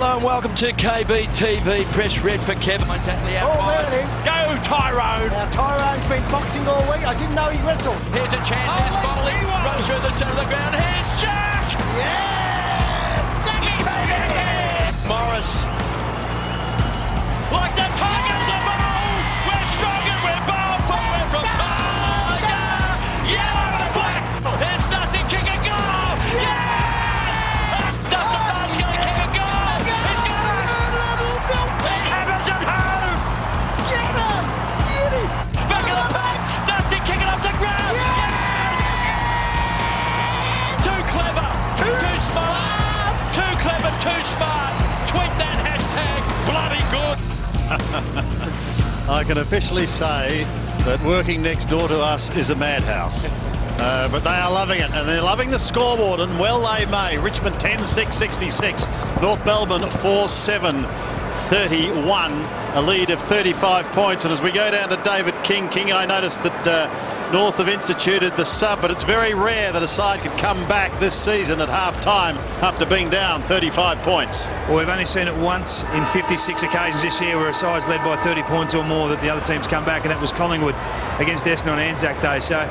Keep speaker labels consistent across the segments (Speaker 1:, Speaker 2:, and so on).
Speaker 1: Hello and welcome to KBTV. Press red for Kevin. Exactly out
Speaker 2: there
Speaker 1: wide.
Speaker 2: it is.
Speaker 1: Go Tyrone.
Speaker 2: Now Tyrone's been boxing all week. I didn't know he wrestled.
Speaker 1: Here's a chance. Here's Foley. Runs through the centre of the ground. Here's Jack.
Speaker 2: Yeah!
Speaker 1: Jackie, baby! Morris. Like the Tigers of old. We're strong and we're bold. We're from Tiger. Yellow and black. Here's Dusty kick a goal. Yeah! Dusty Barnes going to kick a goal. He's got it. Hammers at home.
Speaker 2: Get him! Get him!
Speaker 1: Back of the pack. Dusty kicking off the ground. Yeah! Too clever. Too smart. Too clever. Too smart. Tweet that hashtag bloody good.
Speaker 3: I can officially say that working next door to us is a madhouse. But they are loving it, and they're loving the scoreboard, and well they may. Richmond 10-6-66, North Melbourne 4-7-31, a lead of 35 points. And as we go down to David King, I noticed that North have instituted the sub, but it's very rare that a side could come back this season at half-time after being down 35 points.
Speaker 4: Well, we've only seen it once in 56 occasions this year where a side's led by 30 points or more that the other teams come back, and that was Collingwood against Essendon on Anzac Day. So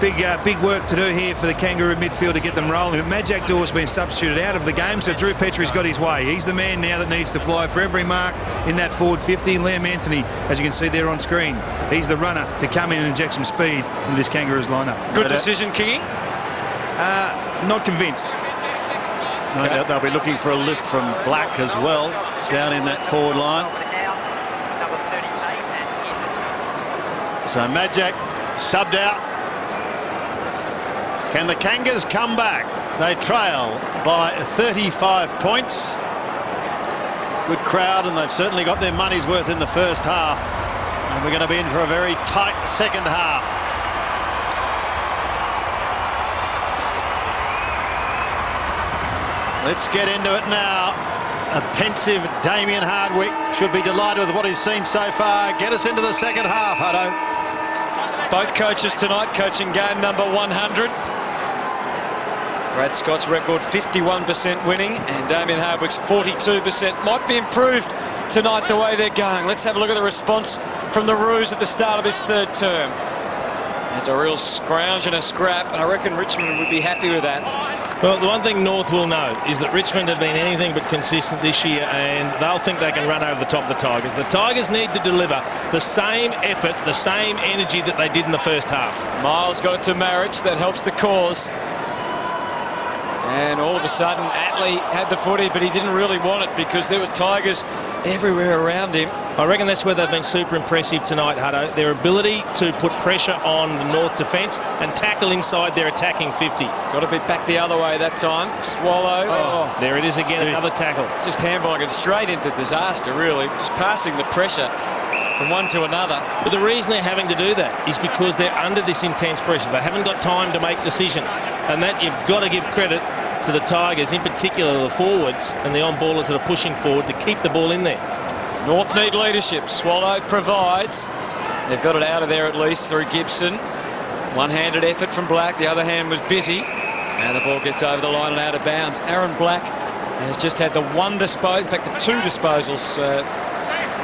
Speaker 4: big work to do here for the Kangaroo midfield to get them rolling. But Majak Dor's been substituted out of the game, so Drew Petrie's got his way. He's the man now that needs to fly for every mark in that forward 50. Liam Anthony, as you can see there on screen, he's the runner to come in and inject some speed into this Kangaroos lineup.
Speaker 1: Good decision, Kingy.
Speaker 4: Not convinced.
Speaker 3: No doubt they'll be looking for a lift from Black as well, down in that forward line. So Majak subbed out. Can the Kangas come back? They trail by 35 points. Good crowd, and they've certainly got their money's worth in the first half. And we're going to be in for a very tight second half. Let's get into it now. A pensive Damien Hardwick should be delighted with what he's seen so far. Get us into the second half, Hutto.
Speaker 1: Both coaches tonight coaching game number 100. Brad Scott's record 51% winning, and Damien Hardwick's 42%. Might be improved tonight the way they're going. Let's have a look at the response from the Roos at the start of this third term. It's a real scrounge and a scrap, and I reckon Richmond would be happy with that.
Speaker 5: Well, the one thing North will know is that Richmond have been anything but consistent this year, and they'll think they can run over the top of the Tigers. The Tigers need to deliver the same effort, the same energy that they did in the first half.
Speaker 1: Miles got it to Marich. That helps the cause. And all of a sudden, Atley had the footy, but he didn't really want it because there were Tigers everywhere around him.
Speaker 5: I reckon that's where they've been super impressive tonight, Hutto. Their ability to put pressure on the North defence and tackle inside their attacking 50.
Speaker 1: Got a bit back the other way that time. Swallow.
Speaker 5: Oh, there it is again, another tackle.
Speaker 1: Just handballing it straight into disaster, really. Just passing the pressure from one to another.
Speaker 5: But the reason they're having to do that is because they're under this intense pressure. They haven't got time to make decisions. And that you've got to give credit to the Tigers, in particular the forwards and the on-ballers that are pushing forward to keep the ball in there.
Speaker 1: North need leadership. Swallow provides. They've got it out of there at least through Gibson. One-handed effort from Black. The other hand was busy. And the ball gets over the line and out of bounds. Aaron Black has just had the one disposal, in fact the two disposals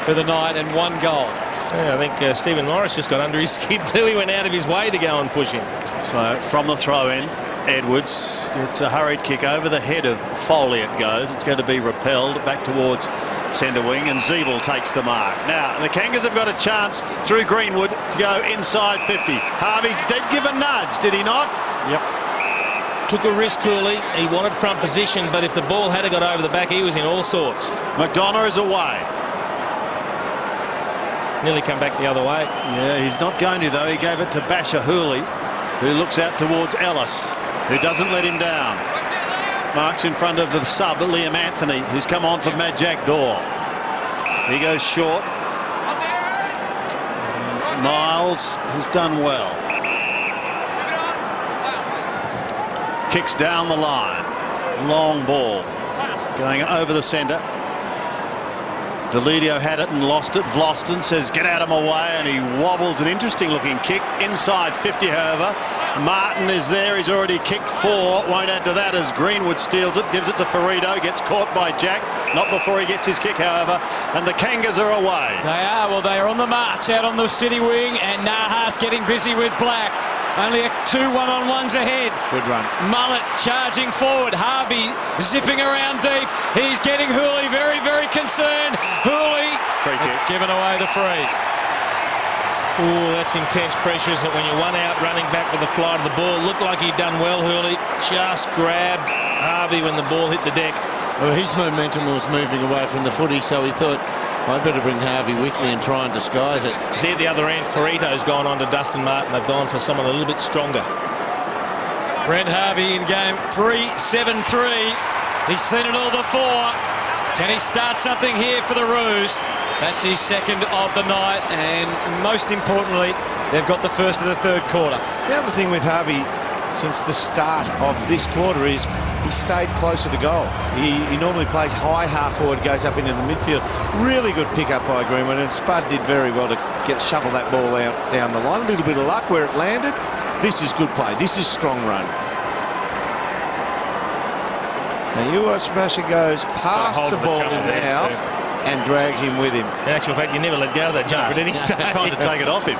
Speaker 1: for the night and one goal.
Speaker 5: Yeah, I think Stephen Morris just got under his skin too. He went out of his way to go and push him.
Speaker 3: So from the throw-in, Edwards gets a hurried kick over the head of Foley. It goes. It's going to be repelled back towards centre wing, and Zeeble takes the mark. Now the Kangas have got a chance through Greenwood to go inside 50. Harvey did give a nudge, did he not?
Speaker 5: Yep. Took a risk, Cooley. He wanted front position, but if the ball had got over the back, he was in all sorts.
Speaker 3: McDonough is away.
Speaker 5: Nearly come back the other way.
Speaker 3: Yeah, he's not going to though. He gave it to Basher Hooley, who looks out towards Ellis, who doesn't let him down. Marks in front of the sub, Liam Anthony, who's come on for Majak Dor. He goes short. And Miles has done well. Kicks down the line. Long ball going over the centre. Deledio had it and lost it. Vlosten says, get out of my way, and he wobbles. An interesting looking kick inside 50, however. Martin is there. He's already kicked 4. Won't add to that as Greenwood steals it, gives it to Ferrito, gets caught by Jack. Not before he gets his kick, however. And the Kangas are away.
Speaker 1: They are. Well, they are on the march out on the city wing, and Nahas getting busy with Black. Only 2 one-on-ones ahead.
Speaker 4: Good run.
Speaker 1: Mullet charging forward. Harvey zipping around deep. He's getting Hooley very, very concerned. Hooley
Speaker 3: Free kick.
Speaker 1: giving away the free.
Speaker 5: Oh, that's intense pressure, isn't it? When you're one out running back with the flight of the ball. Looked like he'd done well, Hurley. Just grabbed Harvey when the ball hit the deck.
Speaker 6: Well, his momentum was moving away from the footy, so he thought, I'd better bring Harvey with me and try and disguise it.
Speaker 5: See at the other end, Ferrito's gone on to Dustin Martin. They've gone for someone a little bit stronger.
Speaker 1: Brent Harvey in game 3-7-3. He's seen it all before. Can he start something here for the Roos? That's his second of the night, and most importantly, they've got the first of the third quarter.
Speaker 7: The other thing with Harvey since the start of this quarter is he stayed closer to goal. He normally plays high half forward, goes up into the midfield. Really good pick up by Greenwood, and Spud did very well to shovel that ball out down the line. A little bit of luck where it landed. This is good play. This is strong run. Now you watch Basher goes past the ball now and drags him with him.
Speaker 5: In actual fact, you never let go of that jump at any stage.
Speaker 3: Trying to take it off him.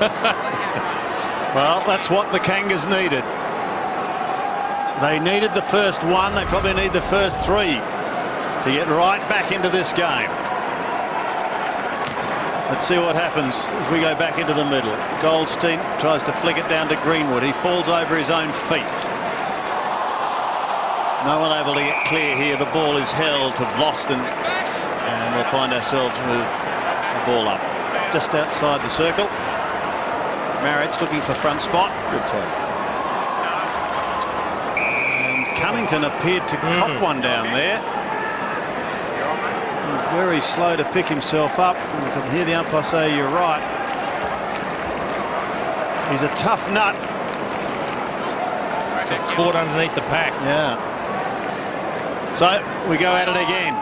Speaker 3: Well, that's what the Kangas needed. They needed the first 1. They probably need the first 3 to get right back into this game. Let's see what happens as we go back into the middle. Goldstein tries to flick it down to Greenwood. He falls over his own feet. No one able to get clear here. The ball is held to Vlosten, and we'll find ourselves with the ball up just outside the circle. Marriage looking for front spot. Good tap. Cunnington appeared to cop one down there. He's very slow to pick himself up. You can hear the umpire say, you're right. He's a tough nut.
Speaker 5: Got caught underneath the pack.
Speaker 3: Yeah. So we go at it again.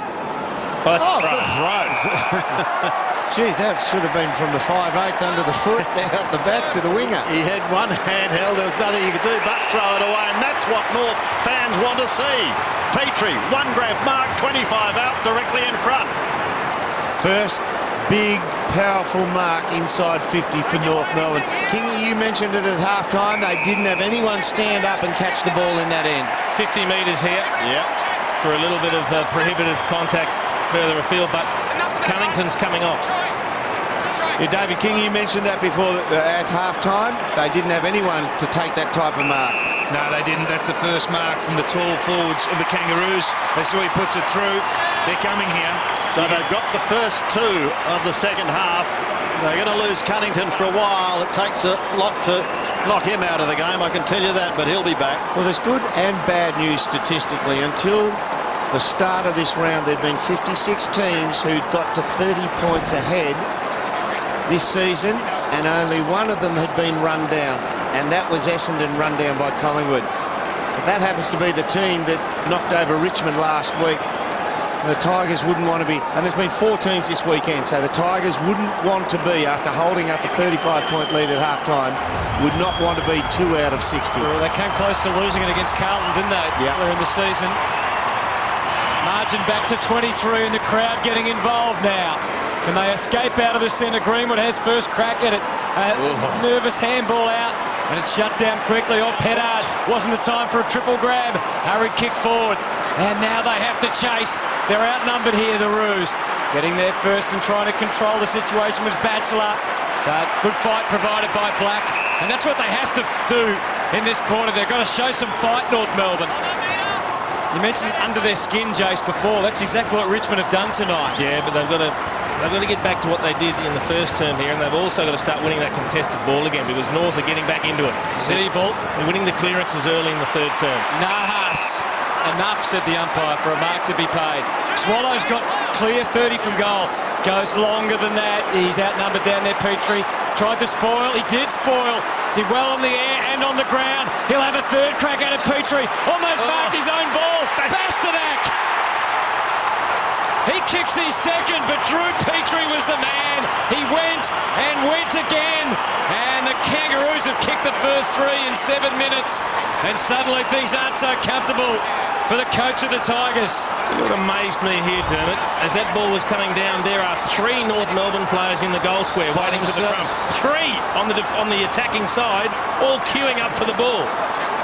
Speaker 5: Oh, that's
Speaker 3: throws.
Speaker 7: Gee, that should have been from the 5/8 under the foot, out the back to the winger.
Speaker 3: He had one hand held. There was nothing he could do but throw it away, and that's what North fans want to see. Petrie, 1 grab, mark, 25 out, directly in front.
Speaker 7: First big, powerful mark inside 50 for North Melbourne. Kingy, you mentioned it at halftime. They didn't have anyone stand up and catch the ball in that end.
Speaker 5: 50 metres here.
Speaker 3: Yeah.
Speaker 5: For a little bit of prohibitive contact further afield, but Cunnington's coming off.
Speaker 7: Yeah, David King, you mentioned that before at halftime. They didn't have anyone to take that type of mark.
Speaker 4: No, they didn't. That's the first mark from the tall forwards of the Kangaroos. They saw he puts it through. They're coming here.
Speaker 3: So they've got the first 2 of the second half. They're going to lose Cunnington for a while. It takes a lot to knock him out of the game, I can tell you that, but he'll be back.
Speaker 7: Well, there's good and bad news statistically. Until the start of this round, there'd been 56 teams who'd got to 30 points ahead this season, and only one of them had been run down, and that was Essendon, run down by Collingwood. But that happens to be the team that knocked over Richmond last week. The Tigers wouldn't want to be, and there's been 4 teams this weekend, so the Tigers wouldn't want to be, after holding up a 35-point lead at halftime, would not want to be 2 out of 60.
Speaker 1: Well, they came close to losing it against Carlton, didn't they?
Speaker 7: Yeah.
Speaker 1: Earlier in the season. Margin back to 23, and the crowd getting involved now. Can they escape out of the centre? Greenwood has first crack at it. Nervous handball out, and it's shut down quickly. Oh, Pettard, wasn't the time for a triple grab. Hurried kick forward, and now they have to chase. They're outnumbered here, the Roos. Getting there first and trying to control the situation was Batchelor. But good fight provided by Black, and that's what they have to do in this quarter. They've got to show some fight, North Melbourne. You mentioned under their skin, Jace, before. That's exactly what Richmond have done tonight.
Speaker 5: Yeah, but they've got to get back to what they did in the first term here, and they've also got to start winning that contested ball again, because North are getting back into it.
Speaker 1: City ball.
Speaker 5: They're winning the clearances early in the third term.
Speaker 1: Nahas. Enough, said the umpire, for a mark to be paid. Swallows got clear 30 from goal. Goes longer than that. He's outnumbered down there, Petrie. Tried to spoil. He did spoil. Did well on the air and on the ground. He'll have a third crack at it, Petrie. Almost marked his own ball. Bastanak. He kicks his second, but Drew Petrie was the man. He went and went again. And the Kangaroos have kicked the first 3 in 7 minutes. And suddenly things aren't so comfortable for the coach of the Tigers.
Speaker 5: What amazed me here, Dermot, as that ball was coming down, there are 3 North Melbourne players in the goal square waiting for the crumb. 3 on the attacking side, all queuing up for the ball.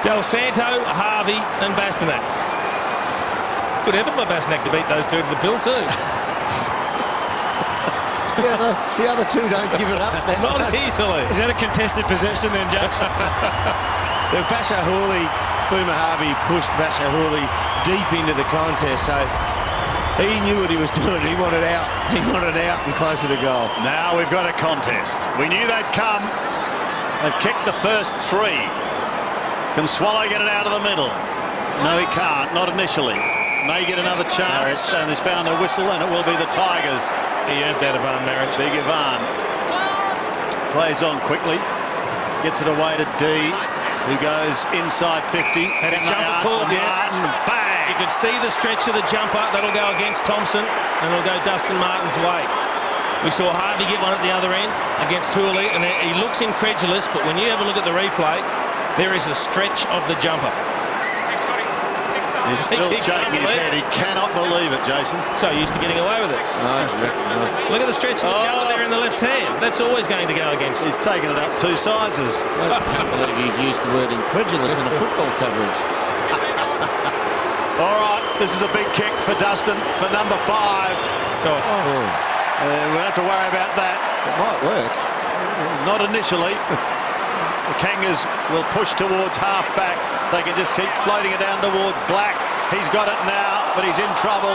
Speaker 5: Del Santo, Harvey and Bastanak. Good effort by Bastanak to beat those two to the bill too.
Speaker 7: The other two don't give it up that
Speaker 5: Not
Speaker 7: much.
Speaker 5: easily.
Speaker 1: Is that a contested possession then, Jackson?
Speaker 7: The Basha Hooley, Boomer Harvey pushed Basha Hooley deep into the contest, so he knew what he was doing. He wanted out. He wanted out and closer to goal.
Speaker 3: Now we've got a contest. We knew they'd come. They've kicked the first 3. Can Swallow get it out of the middle? No, he can't. Not initially. May get another chance, and he's found a whistle, and it will be the Tigers.
Speaker 5: He earned that, Ivan Maric.
Speaker 3: Big Ivan plays on quickly, gets it away to D, who goes inside 50.
Speaker 5: And his jumper called, yeah.
Speaker 3: Bang!
Speaker 5: You could see the stretch of the jumper. That'll go against Thompson, and it'll go Dustin Martin's way. We saw Harvey get one at the other end against Hooley, and he looks incredulous, but when you have a look at the replay, there is a stretch of the jumper.
Speaker 3: He's still shaking his head. He cannot believe it, Jason.
Speaker 5: So used to getting away with it.
Speaker 6: No.
Speaker 5: Look at the stretch of the jumper there in the left hand. That's always going to go against him.
Speaker 3: He's taken it up 2 sizes.
Speaker 6: I can't believe you've used the word incredulous in a football coverage.
Speaker 3: All right, this is a big kick for Dustin for number 5.
Speaker 5: Oh.
Speaker 3: We don't have to worry about that.
Speaker 7: It might work.
Speaker 3: Not initially. The Kangas will push towards half-back. They can just keep floating it down towards Black. He's got it now, but he's in trouble.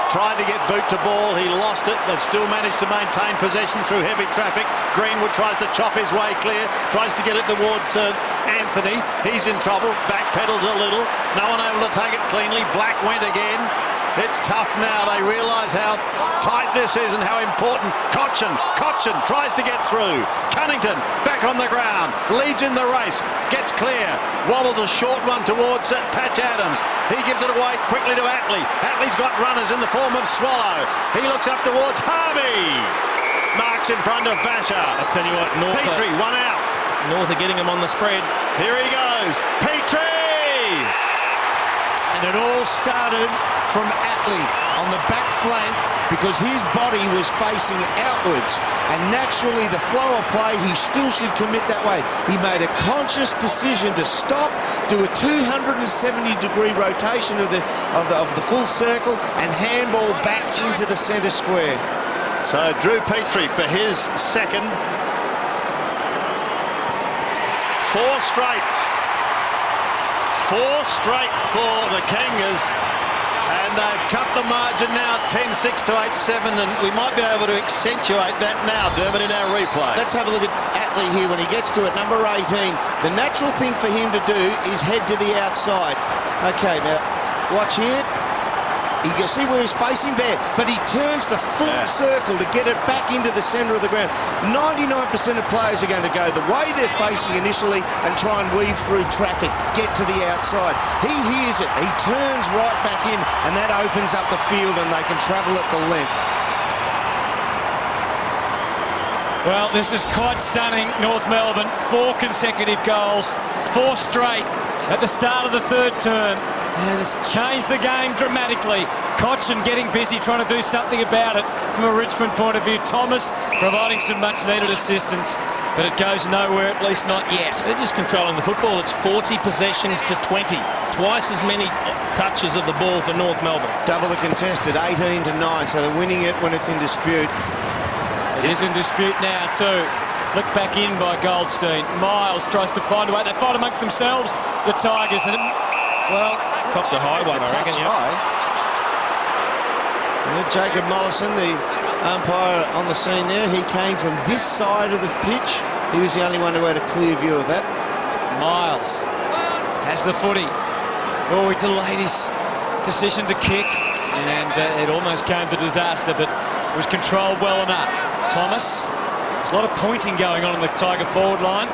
Speaker 3: Tried to get boot to ball. He lost it. They've still managed to maintain possession through heavy traffic. Greenwood tries to chop his way clear. Tries to get it towards Anthony. He's in trouble. Backpedals a little. No one able to take it cleanly. Black went again. It's tough now. They realise how tight this is and how important. Cochin tries to get through. Cunnington back on the ground. Leads in the race. Gets clear. Wobbles a short one towards Patch Adams. He gives it away quickly to Atley. Atley's got runners in the form of Swallow. He looks up towards Harvey. Marks in front of Basher.
Speaker 5: I'll tell you what, North
Speaker 3: Petrie, one out.
Speaker 5: North are getting him on the spread.
Speaker 3: Here he goes. Petrie!
Speaker 7: And it all started from Atley on the back flank because his body was facing outwards, and naturally the flow of play he still should commit that way. He made a conscious decision to stop, do a 270-degree rotation of the full circle and handball back into the centre square.
Speaker 3: So Drew Petrie for his second. 4 straight. 4 straight for the Kangas, and they've cut the margin now 10-6 to 8-7, and we might be able to accentuate that now, Dermot, in our replay.
Speaker 7: Let's have a look at Atley here when he gets to it, number 18. The natural thing for him to do is head to the outside. Okay, now watch here. You can see where he's facing there, but he turns the full circle to get it back into the centre of the ground. 99% of players are going to go the way they're facing initially and try and weave through traffic, get to the outside. He hears it, he turns right back in, and that opens up the field and they can travel at the length.
Speaker 1: Well, this is quite stunning, North Melbourne. 4 consecutive goals, 4 straight at the start of the 3rd term. And it's changed the game dramatically. Cochin getting busy trying to do something about it from a Richmond point of view. Thomas providing some much-needed assistance, but it goes nowhere, at least not yet.
Speaker 5: They're just controlling the football. It's 40 possessions to 20. Twice as many touches of the ball for North Melbourne.
Speaker 7: Double the contested, 18 to 9, so they're winning it when it's in dispute.
Speaker 1: It is in dispute now too. Flicked back in by Goldstein. Miles tries to find a way. They fight amongst themselves, the Tigers. And, well,
Speaker 5: copped a high one, I reckon.
Speaker 7: Yeah. Jacob Mollison, the umpire on the scene there, he came from this side of the pitch. He was the only one who had a clear view of that.
Speaker 1: Miles has the footy. Oh, he delayed his decision to kick, and it almost came to disaster, but it was controlled well enough. Thomas, there's a lot of pointing going on in the Tiger forward line.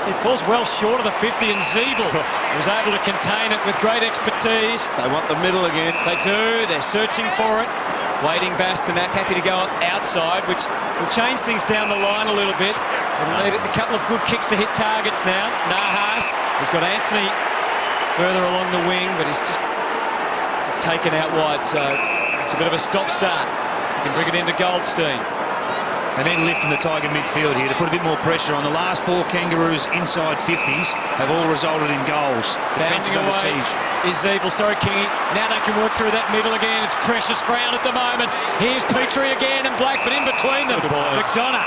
Speaker 1: It falls well short of the 50, and Ziebel was able to contain it with great expertise.
Speaker 7: They want the middle again.
Speaker 1: They do. They're searching for it. Waiting Bastanak, happy to go outside, which will change things down the line a little bit. It'll need a couple of good kicks to hit targets now. Nahas has got Anthony further along the wing, but he's just taken out wide, so it's a bit of a stop-start. He can bring it into Goldstein.
Speaker 4: They need a lift from the Tiger midfield here to put a bit more pressure on. The last 4 Kangaroos inside 50s have all resulted in goals. Defence is under siege.
Speaker 1: Is Zeeble, sorry Kingy. Now they can work through that middle again. It's precious ground at the moment. Here's Petrie again and Black, but in between them, McDonough.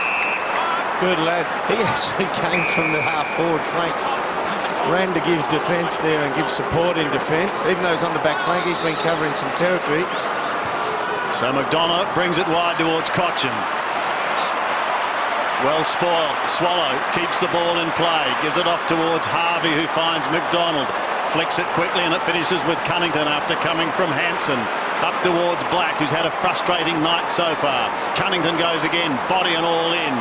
Speaker 7: Good lad. He actually came from the half-forward flank. Ran to give defence there and give support in defence. Even though he's on the back flank, he's been covering some territory.
Speaker 3: So McDonough brings it wide towards Cochin. Well spoiled. Swallow keeps the ball in play. Gives it off towards Harvey, who finds McDonald. Flicks it quickly and it finishes with Cunnington after coming from Hanson. Up towards Black, who's had a frustrating night so far. Cunnington goes again, body and all in.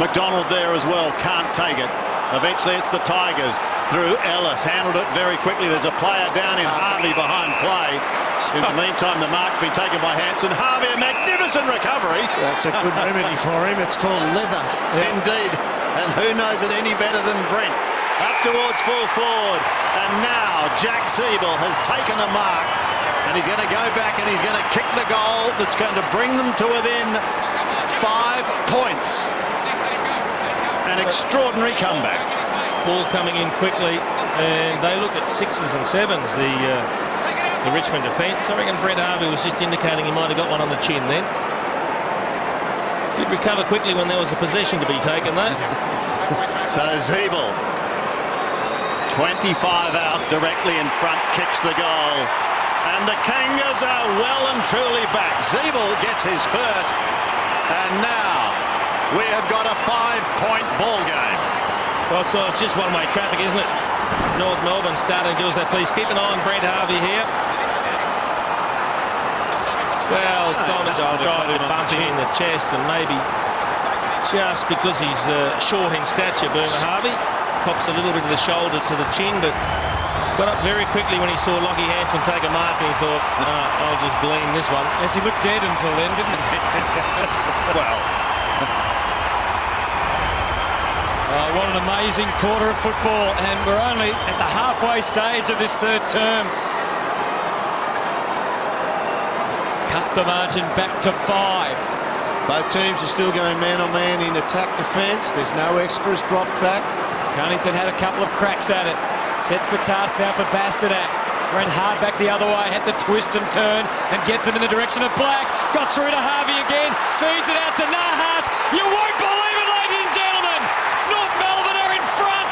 Speaker 3: McDonald there as well, can't take it. Eventually it's the Tigers through Ellis. Handled it very quickly. There's a player down in Harvey behind play. In the meantime, the mark's been taken by Hanson. Harvey, a magnificent recovery.
Speaker 7: That's a good remedy for him. It's called leather.
Speaker 3: Indeed. And who knows it any better than Brent? Up towards full forward. And now Jack Zeeble has taken a mark. And he's going to go back and he's going to kick the goal that's going to bring them to within 5 points. An extraordinary comeback.
Speaker 5: Ball coming in quickly, and they look at 6s and 7s, the Richmond defence. I reckon Brent Harvey was just indicating he might have got one on the chin then. Did recover quickly when there was a possession to be taken, though.
Speaker 3: So Zeeble, 25 out, directly in front, kicks the goal. And the Kangas are well and truly back. Zeeble gets his first, and now we have got a 5-point ball game.
Speaker 5: Well, it's just one-way traffic, isn't it? North Melbourne starting to do as they please. Keep an eye on Brent Harvey here. Well, Thomas tried to bump him in the chest, and maybe just because he's short in stature, Boomer Harvey pops a little bit of the shoulder to the chin, but got up very quickly when he saw Lockie Hanson take a mark, and he thought, I'll just glean this one.
Speaker 1: Yes, he looked dead until then, didn't he?
Speaker 3: Well,
Speaker 1: what an amazing quarter of football, and we're only at the halfway stage of this third term. Cut the margin back to 5.
Speaker 7: Both teams are still going man-on-man in attack defence. There's no extras dropped back.
Speaker 1: Cunnington had a couple of cracks at it. Sets the task now for Bastanak. Ran hard back the other way, had to twist and turn and get them in the direction of Black. Got through to Harvey again, feeds it out to Nahas. You won't believe it, ladies and gentlemen! North Melbourne are in front!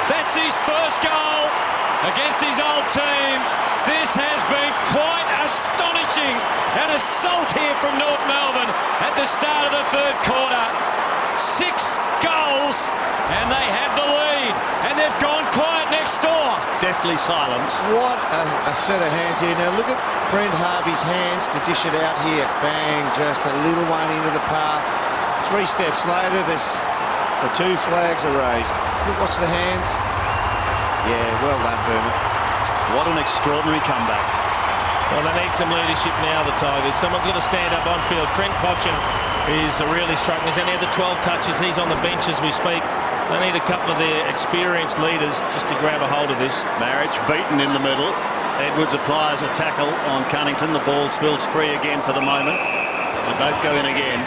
Speaker 1: That's his first goal against his old team. This has been quite astonishing. An assault here from North Melbourne at the start of the third quarter. 6 goals and they have the lead, and they've gone quiet next door.
Speaker 3: deathly silence.
Speaker 7: What a set of hands here. Now look at Brent Harvey's hands to dish it out here. Bang, just a little one into the path. 3 steps later, the 2 flags are raised. Watch the hands. Yeah, well done, Bernard.
Speaker 3: What an extraordinary comeback.
Speaker 5: Well, they need some leadership now, the Tigers. Someone's got to stand up on field. Trent Cochin is really struggling. He's only had the 12 touches. He's on the bench as we speak. They need a couple of their experienced leaders just to grab a hold of this.
Speaker 3: Marriage beaten in the middle. Edwards applies a tackle on Cunnington. The ball spills free again for the moment. They both go in again.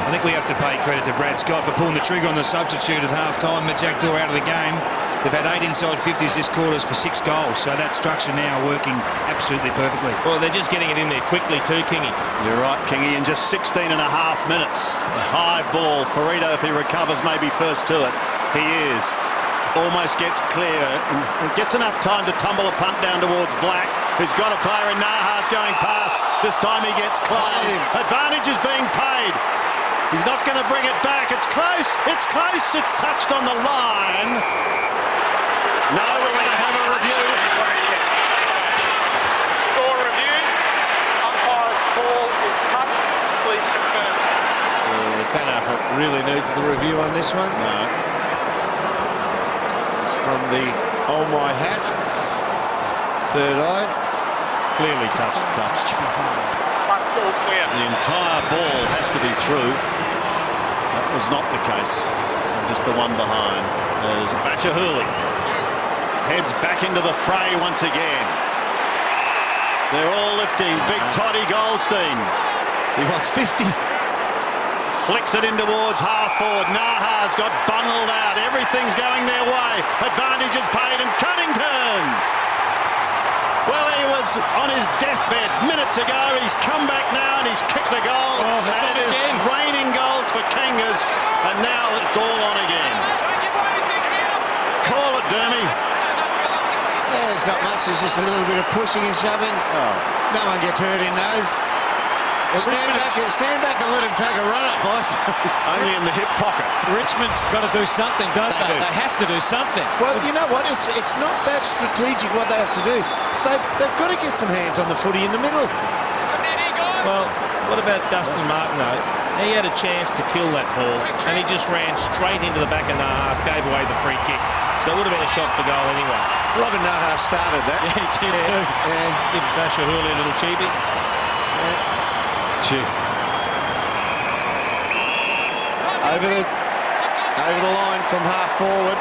Speaker 4: I think we have to pay credit to Brad Scott for pulling the trigger on the substitute at half-time. Jack Dore out of the game. They've had 8 inside 50s this quarter for 6 goals, so that structure now working absolutely perfectly.
Speaker 5: Well, they're just getting it in there quickly too, Kingy.
Speaker 3: You're right, Kingy, in just 16 and a half minutes. A high ball. Ferrito, if he recovers, maybe first to it. He is. Almost gets clear and gets enough time to tumble a punt down towards Black, who's got a player in Nahas going past. This time he gets close. Advantage is being paid. He's not going to bring it back. It's close. It's close. It's touched on the line. No, we're going to have a review.
Speaker 8: Score review. Umpire's call is touched. Please confirm.
Speaker 7: I don't know if it really needs the review on this one.
Speaker 3: No.
Speaker 7: This is from the Oh My Hat. Third eye.
Speaker 5: Clearly touched.
Speaker 3: Touched.
Speaker 8: Touch still clear.
Speaker 3: The entire ball has to be through. That was not the case. So just the one behind. There's Bachahuli. Heads back into the fray once again. They're all lifting. Big Toddy Goldstein.
Speaker 7: He wants 50.
Speaker 3: Flicks it in towards half forward. Naha's got bundled out. Everything's going their way. Advantage is paid, and Cunnington. Well, he was on his deathbed minutes ago. He's come back now and he's kicked the goal. And it is raining goals for Kangas. And now it's all on again. Call it, Dermy.
Speaker 7: Yeah, there's not much. There's just a little bit of pushing and shoving. Oh, no one gets hurt in those. Stand back and let him take a run up, boys.
Speaker 3: Only in the hip pocket.
Speaker 1: Richmond's got to do something, don't they? They have to do something.
Speaker 7: Well, you know what? It's not that strategic what they have to do. They've got to get some hands on the footy in the middle.
Speaker 5: Well, what about Dustin Martineau? He had a chance to kill that ball, and he just ran straight into the back of Nahas, gave away the free kick. So it would have been a shot for goal anyway.
Speaker 7: Robin Nahas started that.
Speaker 1: Yeah, he did too.
Speaker 7: Yeah.
Speaker 5: Give Bachahuli a little cheapy.
Speaker 7: Over the line from half forward.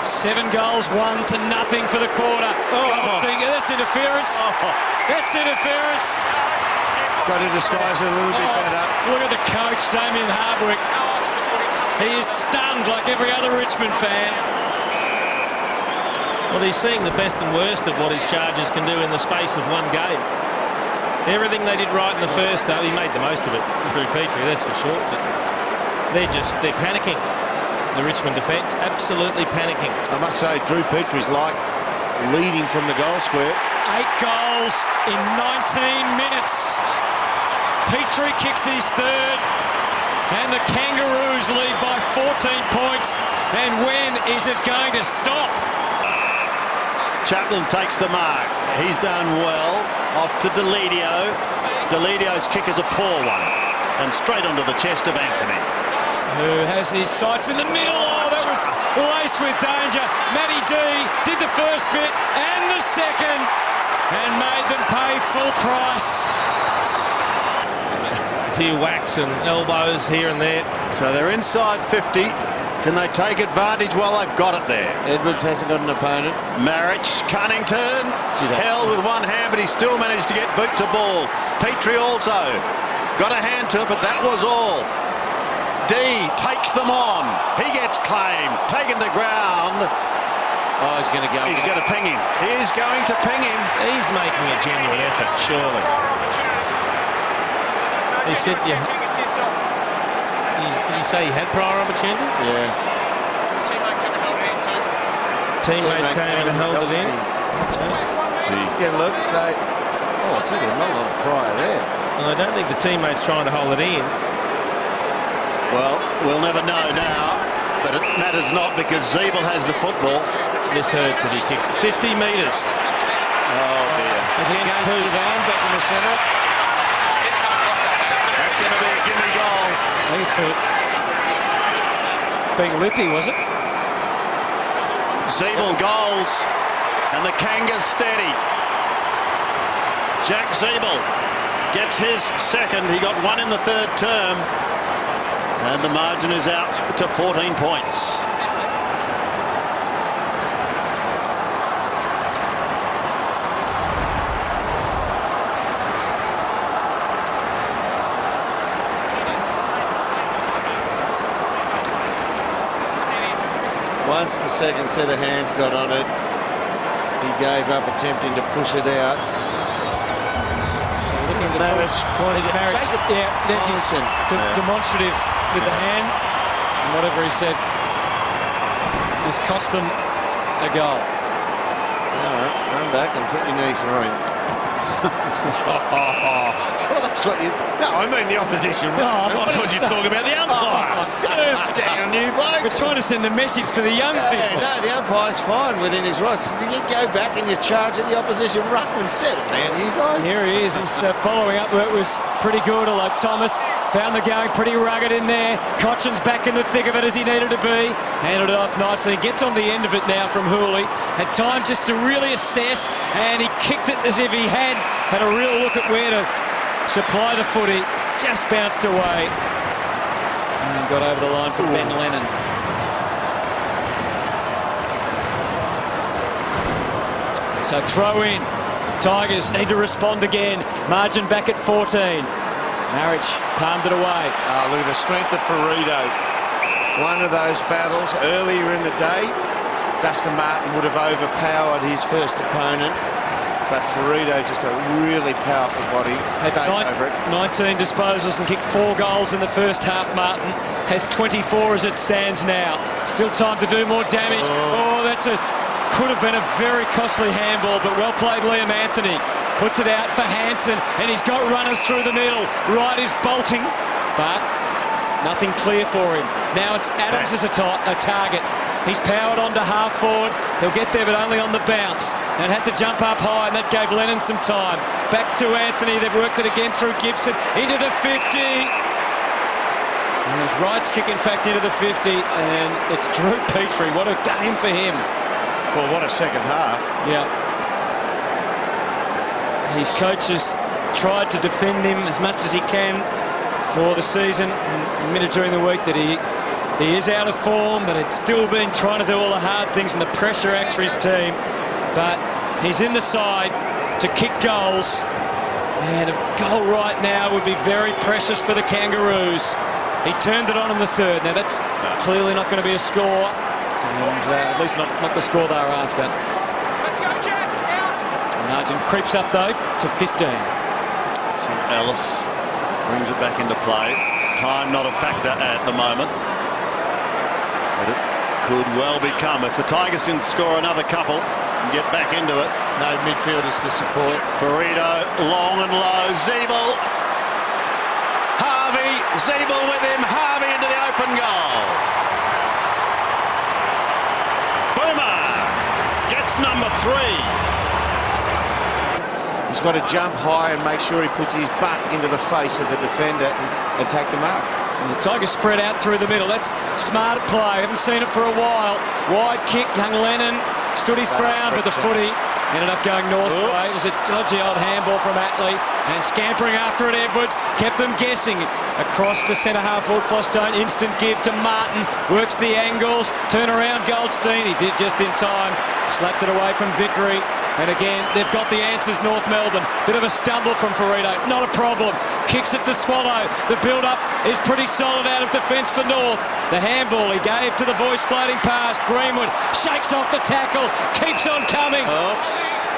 Speaker 1: 7 goals, 1-0 for the quarter. That's interference. That's interference.
Speaker 7: Got to disguise it a little bit better.
Speaker 1: Look at the coach, Damien Hardwick. He is stunned like every other Richmond fan.
Speaker 5: Well, he's seeing the best and worst of what his charges can do in the space of one game. Everything they did right in the first half, he made the most of it through Petrie, that's for sure. But they're panicking. The Richmond defence, absolutely panicking.
Speaker 7: I must say, Drew Petrie's like leading from the goal square.
Speaker 1: 8 goals in 19 minutes. Petrie kicks his third, and the Kangaroos lead by 14 points. And when is it going to stop?
Speaker 3: Chaplin takes the mark. He's done well. Off to Deledio. Deledio's kick is a poor one. And straight onto the chest of Anthony.
Speaker 1: Who has his sights in the middle. Oh, that was laced with danger. Matty D did the first bit and the second and made them pay full price.
Speaker 5: A few whacks and elbows here and there.
Speaker 3: So they're inside 50. Can they take advantage? Well, they've got it there.
Speaker 7: Edwards hasn't got an opponent.
Speaker 3: Marich, Cunnington, held with one hand, but he still managed to get boot to ball. Petrie also got a hand to it, but that was all. D takes them on. He gets claimed, taken to ground.
Speaker 7: Oh, he's going to go.
Speaker 3: He's going to ping him. He's going to ping him.
Speaker 5: He's making a genuine effort, surely. He said, yeah. Did he say he had prior opportunity?
Speaker 7: Yeah.
Speaker 5: Teammate came and held it in.
Speaker 7: Let's get a look. Say, oh, gee, there's not a lot of prior there.
Speaker 5: Well, I don't think the teammate's trying to hold it in.
Speaker 3: Well, we'll never know now, but it matters not because Zeeble has the football.
Speaker 5: This hurts if he kicks it. 50 metres.
Speaker 3: Oh, dear.
Speaker 5: Against who?
Speaker 7: Back in the centre.
Speaker 3: That's going to be a gimme goal.
Speaker 1: He's for being lippy, was it?
Speaker 3: Zeeble goals, and the Kangas steady. Jack Zeeble gets his second. He got one in the third term, and the margin is out to 14 points.
Speaker 7: Once the second set of hands got on it, he gave up attempting to push it out. Marriage.
Speaker 1: His marriage. Yeah, there's his demonstrative with the hand. And whatever he said has cost them a goal.
Speaker 7: All right, run back and put your knee through him. Well, that's what you... No, I mean the opposition.
Speaker 5: No, I thought you were talking about the umpire.
Speaker 7: Down, you blokes.
Speaker 1: We're trying to send a message to the young people.
Speaker 7: No, the umpire's fine within his rights. You go back and you charge at the opposition ruckman. Settle down, you guys.
Speaker 1: Here he is. He's following up where it was pretty good, although Thomas Found the going pretty rugged in there. Cochin's back in the thick of it as he needed to be. Handled it off nicely. Gets on the end of it now from Hooley. Had time just to really assess, and he kicked it as if he had a real look at where to supply the footy. Just bounced away. And got over the line for Ben Lennon. So throw in. Tigers need to respond again. Margin back at 14. Marriage palmed it away.
Speaker 7: Oh, look at the strength of Ferrito. One of those battles earlier in the day, Dustin Martin would have overpowered his first opponent, but Ferrito just a really powerful body. Had over it.
Speaker 1: 19 disposals and kicked 4 goals in the first half. Martin has 24 as it stands now. Still time to do more damage. Oh, could have been a very costly handball, but well played Liam Anthony. Puts it out for Hansen, and he's got runners through the middle. Wright is bolting, but nothing clear for him. Now it's Adams as a target. He's powered onto half forward. He'll get there, but only on the bounce. And had to jump up high, and that gave Lennon some time. Back to Anthony. They've worked it again through Gibson. Into the 50. And there's Wright's kick, in fact, into the 50. And it's Drew Petrie. What a game for him.
Speaker 7: Well, what a second half.
Speaker 1: Yeah. His coach has tried to defend him as much as he can for the season. And admitted during the week that he is out of form, but it's still been trying to do all the hard things, and the pressure acts for his team. But he's in the side to kick goals, and a goal right now would be very precious for the Kangaroos. He turned it on in the third. Now that's clearly not going to be a score, and at least not the score they were after.
Speaker 8: Let's go, Jack. Out.
Speaker 1: Margin creeps up though to 15.
Speaker 3: St. Ellis brings it back into play. Time not a factor at the moment, but it could well become if the Tigers can score another couple and get back into it.
Speaker 7: No midfielders to support.
Speaker 3: Ferrito, long and low. Zeeble. Harvey. Zeeble with him. Harvey into the open goal. Boomer gets number 3.
Speaker 7: He's got to jump high and make sure he puts his butt into the face of the defender and take the mark.
Speaker 1: And the Tigers spread out through the middle. That's smart play. Haven't seen it for a while. Wide kick. Young Lennon stood his ground, but the footy ended up going north way. It was a dodgy old handball from Atley, and scampering after it, Edwards kept them guessing. Across to centre half forward Flostone. Instant give to Martin. Works the angles. Turn around Goldstein. He did just in time. Slapped it away from Vickery. And again, they've got the answers, North Melbourne. Bit of a stumble from Ferrito. Not a problem. Kicks it to Swallow. The build-up is pretty solid out of defence for North. The handball he gave to the voice floating past. Greenwood shakes off the tackle. Keeps on coming.
Speaker 3: Oops.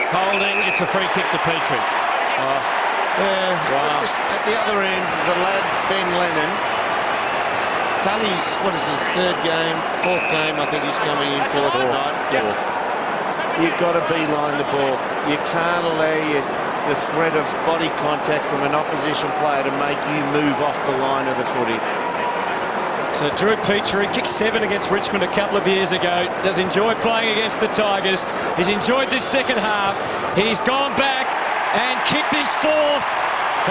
Speaker 5: Holding. It's a free kick to Petrie.
Speaker 1: Wow.
Speaker 7: Just at the other end, the lad Ben Lennon. It's only his 4th game, I think he's coming in for tonight.
Speaker 1: Yep.
Speaker 7: You've got to beeline the ball. You can't allow the threat of body contact from an opposition player to make you move off the line of the footy.
Speaker 1: So Drew Petrie kicked 7 against Richmond a couple of years ago. Does enjoy playing against the Tigers. He's enjoyed this second half. He's gone back and kicked his 4th.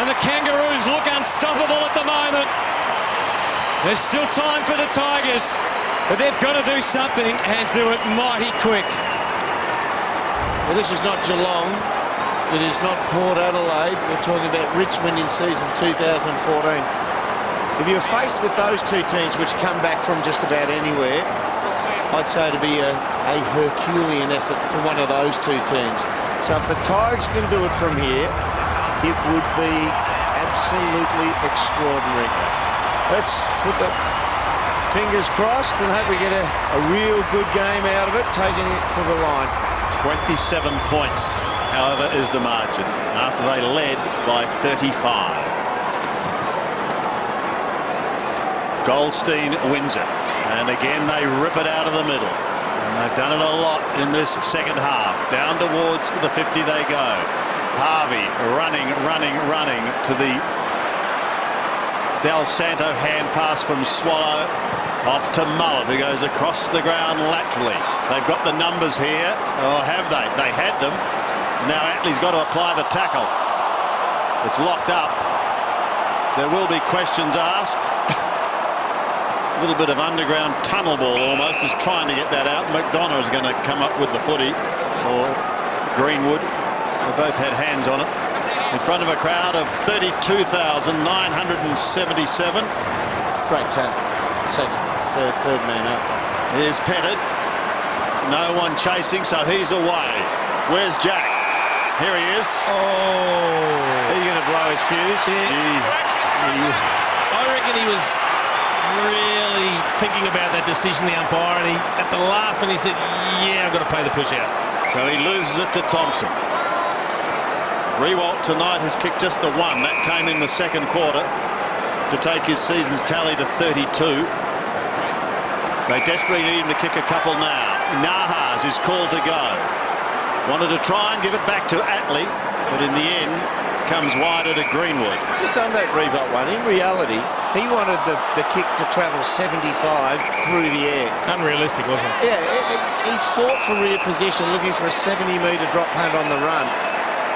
Speaker 1: And the Kangaroos look unstoppable at the moment. There's still time for the Tigers, but they've got to do something and do it mighty quick.
Speaker 7: Well, this is not Geelong. It is not Port Adelaide. We're talking about Richmond in season 2014. If you're faced with those two teams which come back from just about anywhere, I'd say to be a Herculean effort for one of those two teams. So if the Tigers can do it from here, it would be absolutely extraordinary. Let's put the fingers crossed and hope we get a real good game out of it, taking it to the line.
Speaker 3: 27 points, however, is the margin after they led by 35. Goldstein wins it, and again they rip it out of the middle, and they've done it a lot in this second half. Down towards the 50 they go. Harvey running to the Del Santo hand pass from Swallow. Off to Mullet, who goes across the ground laterally. They've got the numbers here. Or have they? They had them. Now Atley's got to apply the tackle. It's locked up. There will be questions asked. A little bit of underground tunnel ball almost, is trying to get that out. McDonough is going to come up with the footy, or Greenwood. They both had hands on it. In front of a crowd of 32,977.
Speaker 7: Great tap. Third man up.
Speaker 3: Here's Pettit. No one chasing, so he's away. Where's Jack? Here he is.
Speaker 5: Oh.
Speaker 7: Are you going to blow his fuse?
Speaker 5: I reckon he was really thinking about that decision, the umpire, and at the last minute he said, yeah, I've got to play the push out.
Speaker 3: So he loses it to Thompson. Rewalt tonight has kicked just the one. That came in the second quarter to take his season's tally to 32. They desperately need him to kick a couple now. Nahas is called to go. Wanted to try and give it back to Atley, but in the end comes wider to Greenwood.
Speaker 7: Just on that Rewalt one, in reality, he wanted the kick to travel 75 through the air.
Speaker 5: Unrealistic, wasn't it?
Speaker 7: Yeah, he fought for rear position, looking for a 70-metre drop punt on the run.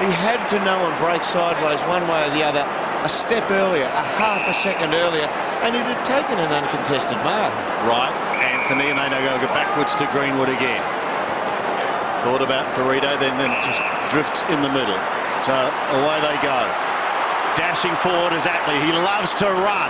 Speaker 7: He had to know and break sideways one way or the other a step earlier, a half a second earlier, and he'd have taken an uncontested mark.
Speaker 3: Right, Anthony, and they now go backwards to Greenwood again. Thought about Ferrito, then just drifts in the middle. So away they go. Dashing forward is Atley. He loves to run.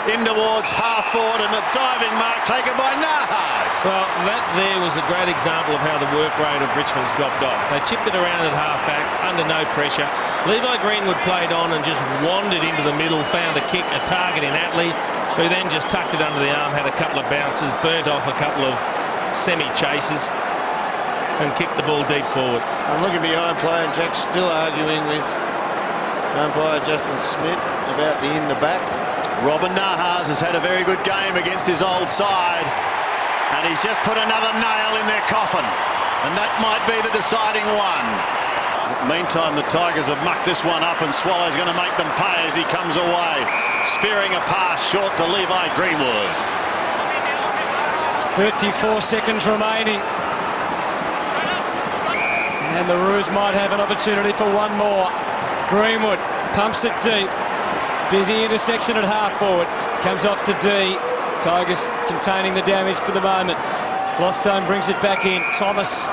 Speaker 3: In towards half forward, and a diving mark taken by Nahas.
Speaker 5: Well, that there was a great example of how the work rate of Richmond's dropped off. They chipped it around at half-back, under no pressure. Levi Greenwood played on and just wandered into the middle, found a kick, a target in Atley, who then just tucked it under the arm, had a couple of bounces, burnt off a couple of semi-chases, and kicked the ball deep forward.
Speaker 7: I'm looking behind play, and Jack's still arguing with umpire Justin Smith about the in the back.
Speaker 3: Robin Nahas has had a very good game against his old side, and he's just put another nail in their coffin, and that might be the deciding one. Meantime, the Tigers have mucked this one up, and Swallow's going to make them pay as he comes away, spearing a pass short to Levi Greenwood.
Speaker 1: 34 seconds remaining. And the Roos might have an opportunity for one more. Greenwood pumps it deep. Busy intersection at half forward. Comes off to D. Tigers containing the damage for the moment. Flostone brings it back in. Thomas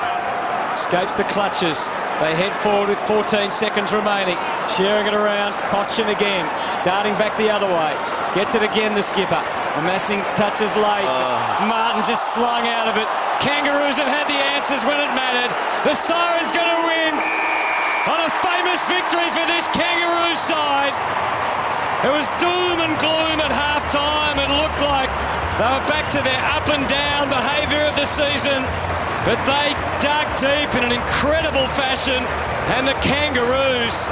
Speaker 1: escapes the clutches. They head forward with 14 seconds remaining. Sharing it around. Cochin again. Darting back the other way. Gets it again, the skipper. Amassing touches late. Martin just slung out of it. Kangaroos have had the answers when it mattered. The Siren's going to win on a famous victory for this Kangaroo side. It was doom and gloom at half-time. It looked like they were back to their up-and-down behaviour of the season. But they dug deep in an incredible fashion, and the Kangaroos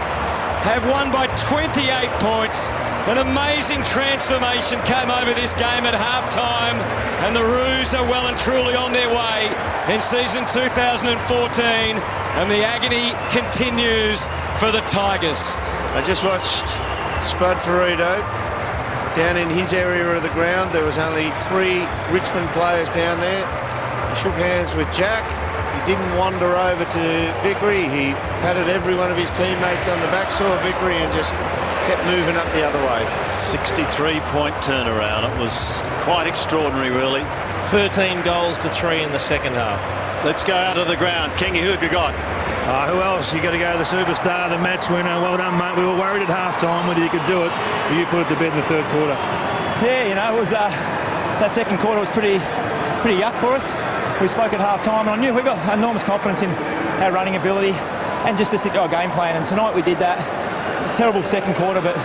Speaker 1: have won by 28 points. An amazing transformation came over this game at half-time, and the Roos are well and truly on their way in season 2014, and the agony continues for the Tigers.
Speaker 7: I just watched Spud Ferrito down in his area of the ground. There was only 3 Richmond players down there. He shook hands with Jack. He didn't wander over to Vickery. He patted every one of his teammates on the back, saw Vickery, and just kept moving up the other way.
Speaker 3: 63-point turnaround. It was quite extraordinary, really.
Speaker 5: 13 goals to 3 in the second half.
Speaker 3: Let's go out of the ground. Kingy, who have you got?
Speaker 4: Who else? You got to go to the superstar, the match winner. Well done, mate. We were worried at half-time whether you could do it, but you put it to bed in the third quarter.
Speaker 9: Yeah, you know, it was that second quarter was pretty yuck for us. We spoke at half-time, and I knew we got enormous confidence in our running ability and just to stick to our game plan. And tonight we did that. Terrible second quarter, but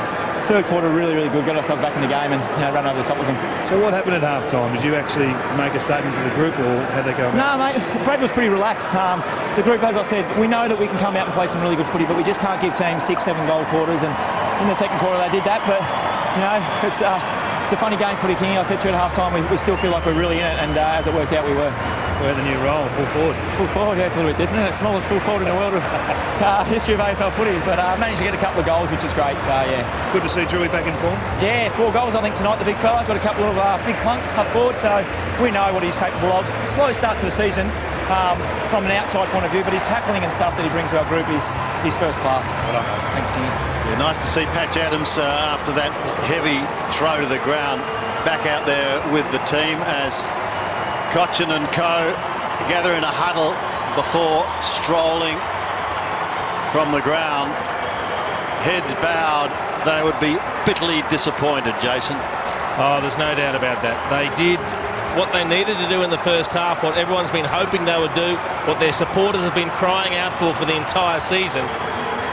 Speaker 9: third quarter really, really good. Got ourselves back in the game and run over the top of them.
Speaker 4: So what happened at half-time? Did you actually make a statement to the group, or how'd they go?
Speaker 9: No, mate. Brad was pretty relaxed. The group, as I said, we know that we can come out and play some really good footy, but we just can't give teams 6-7 goal quarters. And in the second quarter they did that, but you know, it's a funny game, footy, King. I said to you at half-time, we still feel like we're really in it, and as it worked out, we were.
Speaker 4: We're the new role, full forward.
Speaker 9: Full forward, yeah, it's a little bit different. It's the smallest full forward in the world of history of AFL footy, but managed to get a couple of goals, which is great. So yeah,
Speaker 4: Good to see Drewy back in form.
Speaker 9: yeah, 4 goals I think tonight. The big fella got a couple of big clunks up forward, so we know what he's capable of. Slow start to the season from an outside point of view, but his tackling and stuff that he brings to our group is first class.
Speaker 4: Well done, mate.
Speaker 9: Thanks, Tingy.
Speaker 3: Yeah, nice to see Patch Adams after that heavy throw to the ground back out there with the team as Cochin and co gather in a huddle before strolling from the ground. Heads bowed. They would be bitterly disappointed, Jason.
Speaker 5: Oh, there's no doubt about that. They did what they needed to do in the first half, what everyone's been hoping they would do, what their supporters have been crying out for the entire season.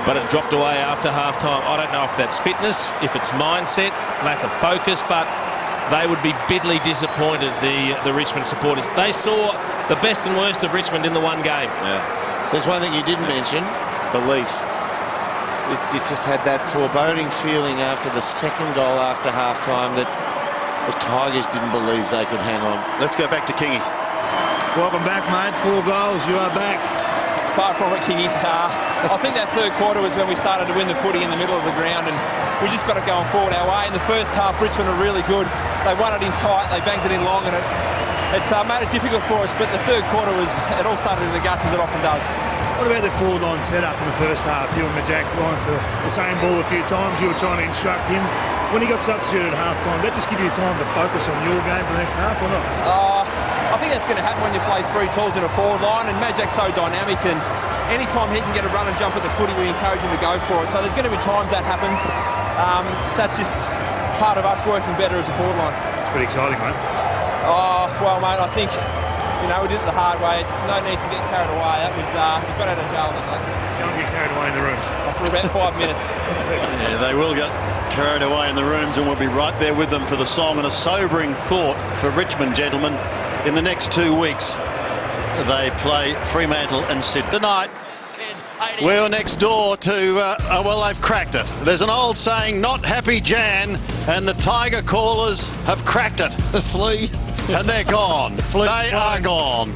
Speaker 5: But it dropped away after half-time. I don't know if that's fitness, if it's mindset, lack of focus, but they would be bitterly disappointed, the Richmond supporters. They saw the best and worst of Richmond in the one game.
Speaker 7: Yeah. There's one thing you didn't mention, belief. You just had that foreboding feeling after the second goal after half-time that the Tigers didn't believe they could hang on.
Speaker 3: Let's go back to Kingy.
Speaker 4: Welcome back, mate. 4 goals. You are back.
Speaker 9: Far from it, Kingy. I think that third quarter was when we started to win the footy in the middle of the ground, and we just got it going forward our way. In the first half, Richmond were really good. They won it in tight, they banged it in long, and it's made it difficult for us, but the third quarter it all started in the guts, as it often does.
Speaker 4: What about the forward line setup in the first half? You and Majak flying for the same ball a few times. You were trying to instruct him. When he got substituted at half-time, that just give you time to focus on your game for the next half or not?
Speaker 9: I think that's going to happen when you play 3 tools in a forward line, and Majak's so dynamic, and anytime he can get a run and jump at the footy, we encourage him to go for it. So there's going to be times that happens. That's just part of us working better as a forward line.
Speaker 4: It's pretty exciting, mate.
Speaker 9: Oh, well, mate, I think, we did it the hard way. No need to get carried away. That was, we got out of jail that night.
Speaker 4: Don't get carried away in the rooms.
Speaker 9: For about 5 minutes.
Speaker 3: Yeah, they will get carried away in the rooms, and we'll be right there with them for the song. And a sobering thought for Richmond, gentlemen. In the next 2 weeks, they play Fremantle and Sydney. Tonight, we're next door to, well, they've cracked it. There's an old saying, not happy Jan, and the Tiger callers have cracked it.
Speaker 7: The flea.
Speaker 3: And they're gone. They are gone.